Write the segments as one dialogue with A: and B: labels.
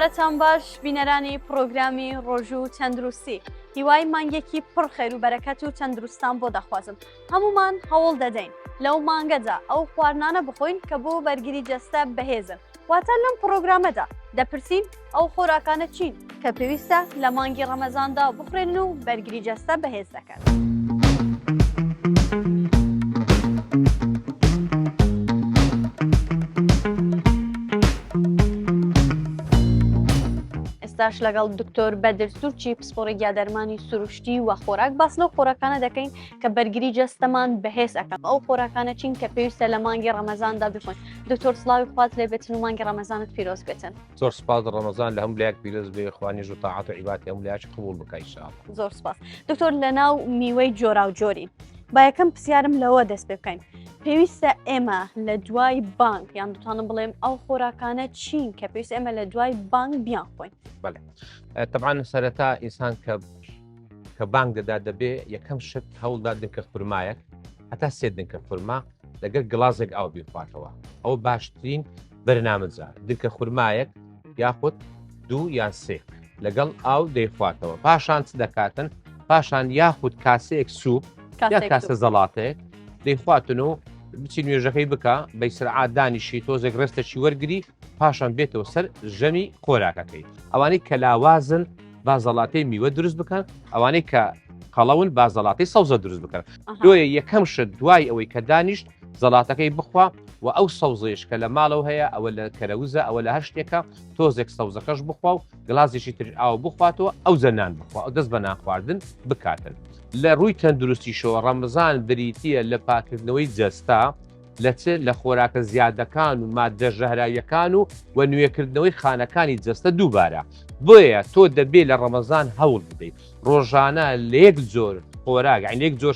A: کاتان باش بینەرانی پرۆگرامی ڕۆژوو تەندروستی هیوای مانگێکی پڕ خێر و بەرەکەت و تەندروستان بۆ دەخوازم هەمومان هەوڵ دەدەین لەو مانگەدا ئەو خواردانە بخۆین کە بۆ بەرگری جەستە بەهێزن واتە لەم پرۆگرامەدا دەپرسین ئەو خۆراکانە چین کە پێویستە لە مانگی ڕەمەزاندا بخورێن و بەرگری جەستە بەهێز دەکەن. ئێستاش لەگەڵ دکتۆر بەدر سوورچی پسپۆڕێکیا دەرمانی سروشتی و خۆراک باس لەو خۆراکانە دەکەین کە بەرگری جەستەمان بەهێز ئەەکەن ئەو خۆراکانە چین کە پێویستە لە مانگی ڕەمەزاندا بخۆین. دکتۆر سڵاوی خوات لێ بێتن و مانگی ڕەمەزانت پیرۆز بێتن.
B: زۆر سپاس ڕەمەزان لە هەم لایەک پیرۆز بێ خوانیش و تاعات و عیباتی هەم لایەک قبول بکە ئینشاءالله.
A: زۆر سپاس. دکتۆر لەناو میوەی جۆرا و جۆری با یەکەم پرسیارم لەوە دەست پێ بکەین پێویستە ئێمە لە دوای بانگ یان دەتوانم بڵێم ئەو خۆراکانە چین کە پێویستە ئێمە لە دوای بانگ بیان خۆین؟
B: بەڵێ طبعا سەرەتا ئینسان کە بانگ دەدا دەبێ یەکەم شت هەوڵدا دنکە خورمایەک هەتا سێ دنکە خورما لەگەڵ گڵازێک ئاو بیخواتەوە ئەو باشترین بەرنامەجە دنکە خورمایەک یاخود دوو یان سێ لەگەڵ ئاو دەیخواتەوە پاشان چ دەکاتن پاشان یاخود کاسەیەک سوپ یا کاسە زەڵاتەیەک دەیخواتن و بچی نوێژەکەی بکە بەی سرعات دانیشی تۆزێک ڕستەکی وەرگری پاشان بێتەوە سەر ژەمی خۆراکەکەی ئەوانەی کە لاوازن با زەڵاتەی میوە دروست بکەن ئەوانەی کە قەڵەون با زەڵاتەی سەوزە دروست بکەن دوێ یەکەم شت دوای ئەوەی کە دانیشت زەڵاتەکەی بخوا و ئەو سەوزەیەش کە لە ماڵەوە هەیە ئەوە لە کەرەوزە ئەوە لە هەر شتێکە تۆزێک سەوزەکەش بخوا و گلازێکی تر ئاو بخواتەوە ئەو زەنان بخوا ئەو دەست بە ناخواردن بکاتن. لە ڕووی تەندروستیشەوە ڕەمەزان بریتیە لە پاکردنەوەی جەستا لە خۆراکە زیادەکان و مادە ژەهراویەکان و نوێکردنەوەی خانەکانی جەستە دووبارە بۆیە تۆ دەبێت لە ڕەمەزان هەوڵ بدەیت ڕۆژانە لە یەک زۆر خۆراک یعنی یەک زۆر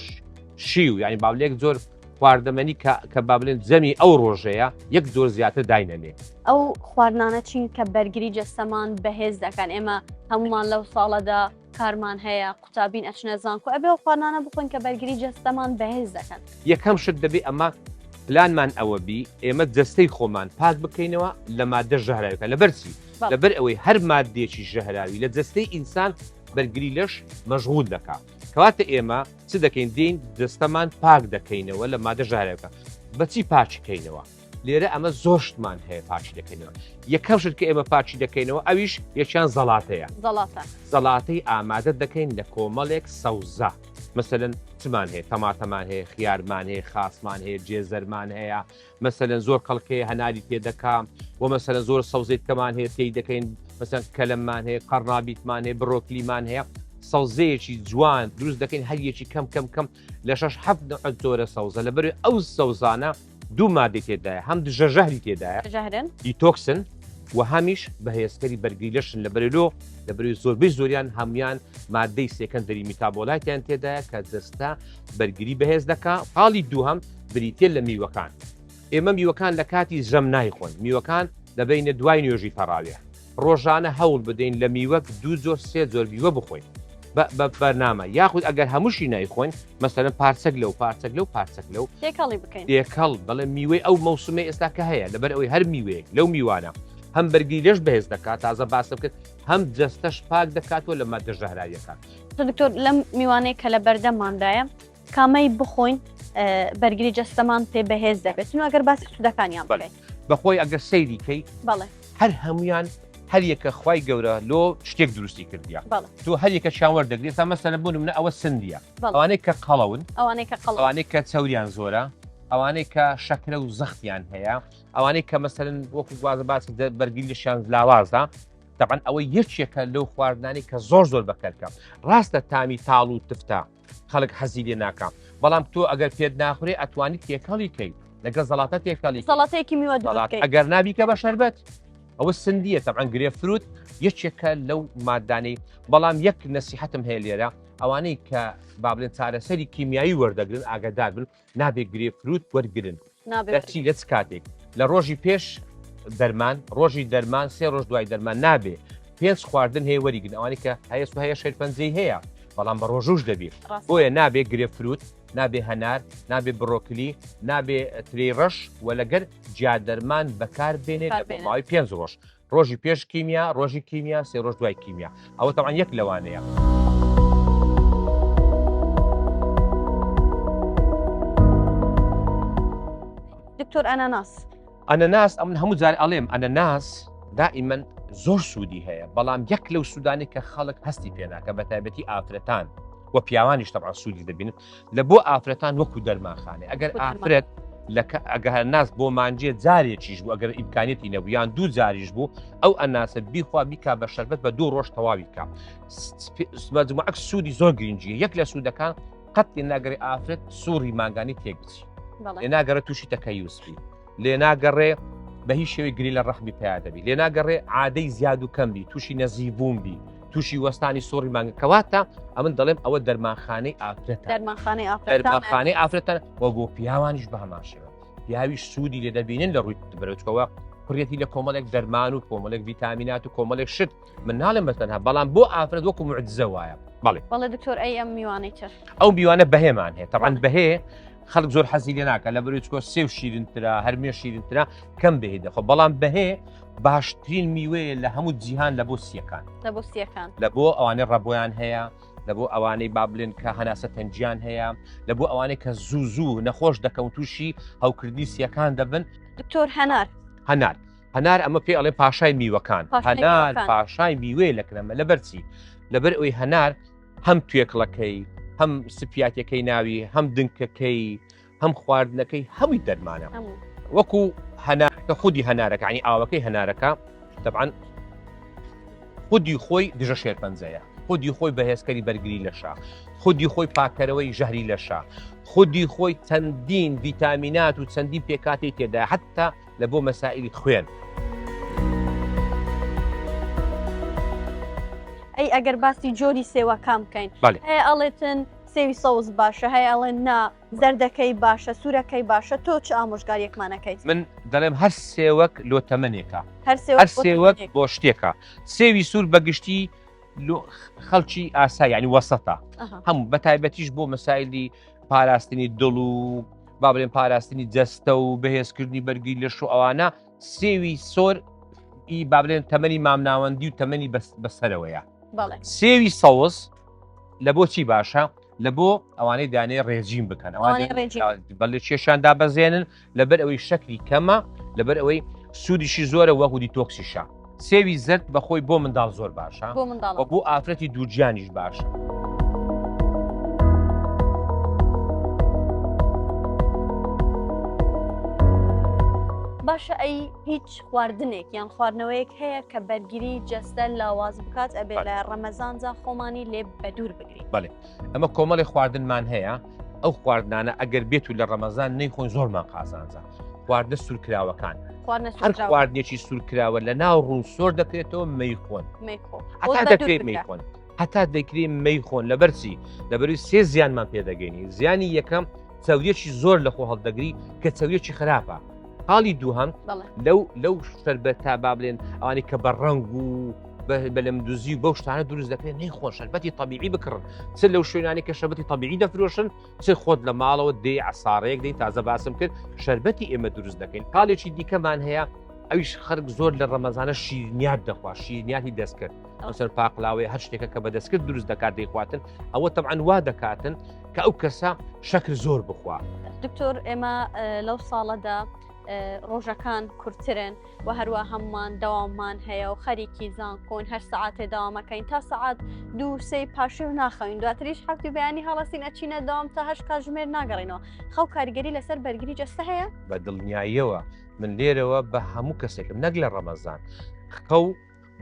B: شی و یعنی باولێک زۆر خواردەمەنی کە با بڵێن جەمی ئەو ڕۆژەیە یەک زۆر زیاتر داینەنێ.
A: ئەو خواردانە چین کە بەرگری جەستەمان بەهێز دەکەن ئێمە هەمومان لەو ساڵەدا کارمان هەیە قوتابین ئەچنە زانکۆ ئەبێ ئەو خواردانە بخۆین کە بەرگری جەستەمان بەهێز دەکەن.
B: یەکەم شت دەبێ ئەمە پلانمان ئەوە بی ئێمە جەستەی خۆمان پاک بکەینەوە لە مادە ژەهراویەکە لەبەرچی لەبەر ئەوەی هەر مادێکی ژەهراوی لە جەستەی ئینسان بەرگری لەش مەشغول دەکات کەواتە ئێمە چ دەکەین دێین جەستەمان پاک دەکەینەوە لە مادە ژەهراویەکە بەچی پاچکەینەوە لێرە ئەمە زۆر شتمان هەیە پاچی دەکەینەوە یەکەم شت کە ئێمە پاچی دەکەینەوە ئەویش یەکیان زەڵاتەیە زەڵاتەی ئامادە دەکەین لە کۆمەڵێک سەوزە مثلەن چمان هەیە تەماتەمان هەیە خیارمان هەیە خاسمان هەیە جێزەرمان هەیە مثلەن زۆر کەڵکەیە هەناری تێدەکام و مثلەن زۆر سەوزێتکەمان هەیە تێی دەکەین مثلەن کەلەممان هەیە قەرنابیتمان هەیە بڕۆکلیمان هەیە سەوزەیەکی جوان دروست دەکەین هەریەکی کەم لە 6-7 جۆرە سەوزە لەبەر ئەو سەوزانە دوو مادە تێدایە هەم ژەهری تێدایە دیتۆکسن و هەمیش بەهێزکەری بەرگری لەشن لەبەرلۆ لەبەروی زۆربەی زۆریان هەمویان مادەی سێکەندەری میتابۆلایتیان تێدایە کە جەستە بەرگری بەهێز دەکا. حاڵی دووهەم بریتێ لە میوەکان ئێمە میوەکان لە کاتی ژەم نایخۆن میوەکان دەبینە دوای نوێژی تەڕاویە ڕۆژانە هەوڵ بدەین لە میوەک 2 جۆر 3 جۆر میوە بخۆین بە بەرنامە یاخود ئەگەر هەمووشی نایخۆین مەسەرەن پارچەک لەو
A: تێکەڵی بکەین
B: تێکەڵ بەڵێ میوەی ئەو مەوسمەی ئێستا کە هەیە لەبەر ئەوەی هەر میوەیەک لەو میوانە هەم بەرگری لەش بەهێز دەکات تازە باسە بکرد هەم جەستەش پاک دەکاتەوە لە مادە ژەهراویەکان.
A: دکتۆر لەم میوانەیە کە لە بەردەماندایە کامەی بخۆین بەرگری جەستەمان پێ بەهێز دەبێت و ئەگەر باسی سوودەکانیان بڵێ
B: بەخۆی ئەگەر سەیری کەی
A: بەڵێ
B: هەر هەمویان هەر یەکە خوای گەورە لۆ شتێک دروستی کردیە تو هەر یەکە چاوەڕ دەگرێت تا مەسەلەن بۆ نمونە ئەوە سندیە ئەوانەی کە قەڵەون ئەوانەی کە چەوریان زۆرە ئەوانەی کە شەکرە و زەختیان هەیە ئەوانەی کە مەسەلەن وەکو گوازە باسی بەرگری لەشیان لاوازدا طبعاً ئەوە یەکێکە لەو خواردنانی کە زۆر بەکارکە ڕاستە تامی تاڵ و تفتە خەڵک حەزی لێ ناکەم بەڵام تۆ ئەگەر پێت ناخورێ ئەتوانی تێکەڵی کەیت لەگەڵ زەڵاتە تێکەڵی
A: سەڵاتەیەکی میوە
B: ئەگەر نابیکە بە شەربەت ئەوە سندیە طبعاً گرێپفروت یەکێکە لەو مادانەی بەڵام یەک نەسیحەتم هەیە لێرە ئەوانەی کە با بڵێن چارەسەری کیمیایی وەردەگرن ئاگادار بن نابێت گرێپفروت وەرگرن دەچی لە چ کاتێک لە ڕۆژی پێش دەرمان ڕۆژی دەرمان 3 ڕۆژ دوای دەرمان نابێ 5 خواردن هەیە وەریگرن ئەوانەی کە هەیە شێرپەنجەی هەیە بەڵام بە ڕۆژوش دەبێت بۆیە نابێت گرێپفروت نابێ هەنار نابێ بڕۆکلی نابێ تری ڕەش و لەگەر جیادەرمان بەکار بێنێت ماوەی 5 ڕۆژ ڕۆژی پێش کیمیا ڕۆژی کیمیا 3 ڕۆژ دوای کیمیا ئەوە تەوان یەک لەوانەیە.
A: دکتۆر ئەناناس
B: ئەنەناس ئەمن هەموو جار ئەڵێم ئەنەناس دائیمەن زۆر سوودی هەیە بەڵام یەک لەو سوودانی کە خەڵک هەستی پێناکە بە تایبەتی ئافرەتان وە پیاوانیش تەبعا سوودی دەبینن لە بۆ ئافرەتان وەکو دەرمانخانێ ئەگەر ئافرەت ئەگەر ناس بۆ مانجێ جارێکیش بوو ئەگەر ئیمکانێتی نەبوو یان دوو جاریش بوو ئەو ئەناسە بیخوا بیکا بە شەربەت بە 2 ڕۆژ تەواوی بکە مەجموعەک سوودی زۆر گرنگیە یەک لە سوودەکان قەت لێناگەڕێ ئافرەت سووری مانگانی تێک بچی لێناگەڕێ تووشی تەکەیوسبی لێناگەڕێ بە هیچ شێوەی گری لە ڕەحمی پیا دەبی لێناگەڕێ عادەی زیاد و کەمبی تووشی نەزیبوون بی تووشی وەستانی سۆڕی مانگەکەواتە ئەمن دەڵێم ئەوە دەرمانخانەی ئافرەتە دەرمانخانەی ئافرەتە وە بۆ پیاوانیش بە هەمان شێوە پیاویش سوودی لێ دەبینن لە ڕووی بەرەوچکەوە کوڕێتی لە کۆمەڵێک دەرمان و کۆمەڵێک ڤیتامینات و کۆمەڵێک شت من ناڵێم بەتەنها بەڵام بۆ ئافرەت وەکو معجزە وایە.
A: بەڵێ دکتۆر ئەی ئەم میوانەی چ
B: ئەو میوانە بەهێمان هەیە تەبعاً بەهێ خەڵک زۆر حەزی لێ ناکە لە بەرەوچکۆ سێو شیرینترا هەرمێ شیرینترا کەم بەهێ دەخۆ بەڵام بەهێ باشترین میوەیە لە هەموو جیهان لە بۆ سیەکان لە بۆ ئەوانەی ڕەبۆیان هەیە لە بۆ ئەوانەی بابلێن کە هەناسە تەنجیان هەیە لە بۆ ئەوانەی کە زوو نەخۆش دەکەون تووشی هەوکردی سیەکان دەبن.
A: دکتۆر
B: هەنار ئەمە پێ ئەڵێ پاشای میوەکان هەنار پاشای میوێ لەکرەمە لەبەرچی لەبەر ئەوی هەنار هەم توێکڵەکەی هەم سپیاتەکەی ناوی هەم دنکەکەی هەم خواردنەکەی هەمووی دەرمانە وەکو هەنارەکە خودی هەنارەکە عنی ئاوەکەی هەنارەکە طبعاً خودی خۆی دژە شێرپەنجەیە خودی خۆی بەهێزکەری بەرگری لەشا خودی خۆی پاکەرەوەی ژەهری لەشا خودی خۆی چەندین ڤیتامینات و چەندین پێکاتی تێدا حتا لە بۆ مەسائلی خوێن.
A: ئەی ئەگەر باسی جۆری سێوەکان بکەین هەیە ئەڵێتن سێوی سەوز باشە هەیە ئەڵێن نا زەردەکەی باشە سوورەکەی باشە تۆ چ ئامۆژگاریەکمانەکەیت؟
B: من دەڵێم هەر سێوەک لۆتەمەنێکە هەر سێوەک بۆ شتێکە سێوی سوور بەگشتی خەڵکی ئاسا یعنی وەسەتە هەموو بەتایبەتیش بۆ مەسایلی پاراستنی دڵ و با بڵێن پاراستنی جەستە و بەهێزکردنی بەرگی لەش و ئەوانە سێوی سۆر با بڵێن تەمەنی مامناوەندی و تەمەنی بەسەرەوەیە. سێوی سەوز لە بۆ چی باشە؟ لە بۆ ئەوانەی دانێ ڕێژیم بکەن بەڵێ کێشان دابەزێنن لەبەر ئەوەی شەکری کەمە لەبەر ئەوەی سوودیشی زۆرە وەکو دیتۆکسیشە. سێوی زرد بەخۆی بۆ منداڵ زۆر باشە بۆ ئافرەتی دووجیانیش باشە.
A: باشە ئەی هیچ خواردنێک یان خواردنەوەیەک هەیە کە بەرگری جەستە لاواز بکات ئەبێ لە ڕەمەزانجا خۆمانی لێ بەدوور بگرین؟
B: بەڵێ ئەمە کۆمەڵی خواردنمان هەیە ئەو خواردنانە ئەگەر بێت و لە ڕەمەزان نەیخۆین زۆرمان قازانجا خواردنە سوورکراوەکان هەر خواردنێکی سوورکراوە لە ناو ڕوو سۆر دەکرێتەوە مەیخۆن دەکرێت مەیخۆن هەتا دەکرێت مەیخۆن لەبەرچی لەبەروی سێ زیانمان پێدەگەینی زیانی یەکەم چاویەکی زۆر لە خۆ هەڵدەگری کە چاویەکی خراپە. حاڵی دووهەم لەو شەربەتە با بڵێن ئەوانی کە بە ڕەنگ و بەلەمدوزی و بەو شتانە دروست دەکرێت نەیخۆن شەربەتی طبیعی بکڕن چ لەو شوێنانی کە شەربەتی طبیعی دەفرۆشن چ خۆت لە ماڵەوە دێ عسارەیەک دەی تازە باسم کرد شەربەتی ئێمە دروست دەکەین. حاڵێکی دیکەمان هەیە ئەویش خەرک زۆر لە ڕەمەزانە شیرینیات دەخوا شیرینیاتی دەستکرد ئەوسەر پاقلاوێ هەر شتێکە کە بە دەستکرد دروست دەکات دەیخواتن ئەوە تەبعاً وا دەکاتن کە ئەو کەسە شەکر زۆر بخوا.
A: دکتۆر ئێمە لەو ساڵەدا ڕۆژەکان کورتترن و هەروە هەمومان داواممان هەیە و خەریکی زان کۆن هەر سەعاتێ داوامەکەین تا سەعات 2-3 پاشێ و ناخەوین دواتریش حەفتی بەیانی هەڵەسین ئەچینە داوام تا هەش کاژمێر ناگەڕێنەوە. خەو کاریگەری لەسەر بەرگری جەستە هەیە؟
B: بە دڵنیاییەوە من لێرەوە بە هەموو کەسێکم نەک لە ڕەمەزان خەو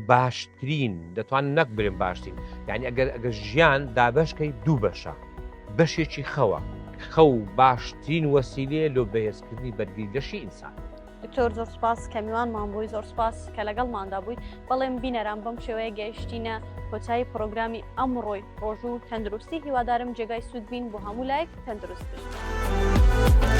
B: باشترین دەتوانن نەک برێن باشترین یعنی ئەگەر ژیان دابەشکەی دوو بەشە بەشێکی خەوە خەو باشترین وەسیلەیە لۆ بەهێزکردنی بەرگری لەشی ئینسان.
A: دکتۆر زۆر سپاس کە میوانمان بووی زۆر سپاس کە لەگەڵماندا بوویت بەڵێم بینەران بەم شێوەیە گەیشتینە کۆتایی پرۆگرامی ئەمڕۆی ڕۆژوو تەندروستی هیوادارم جێگای سوود بین بۆ هەموو لایەک تەندروست بشین.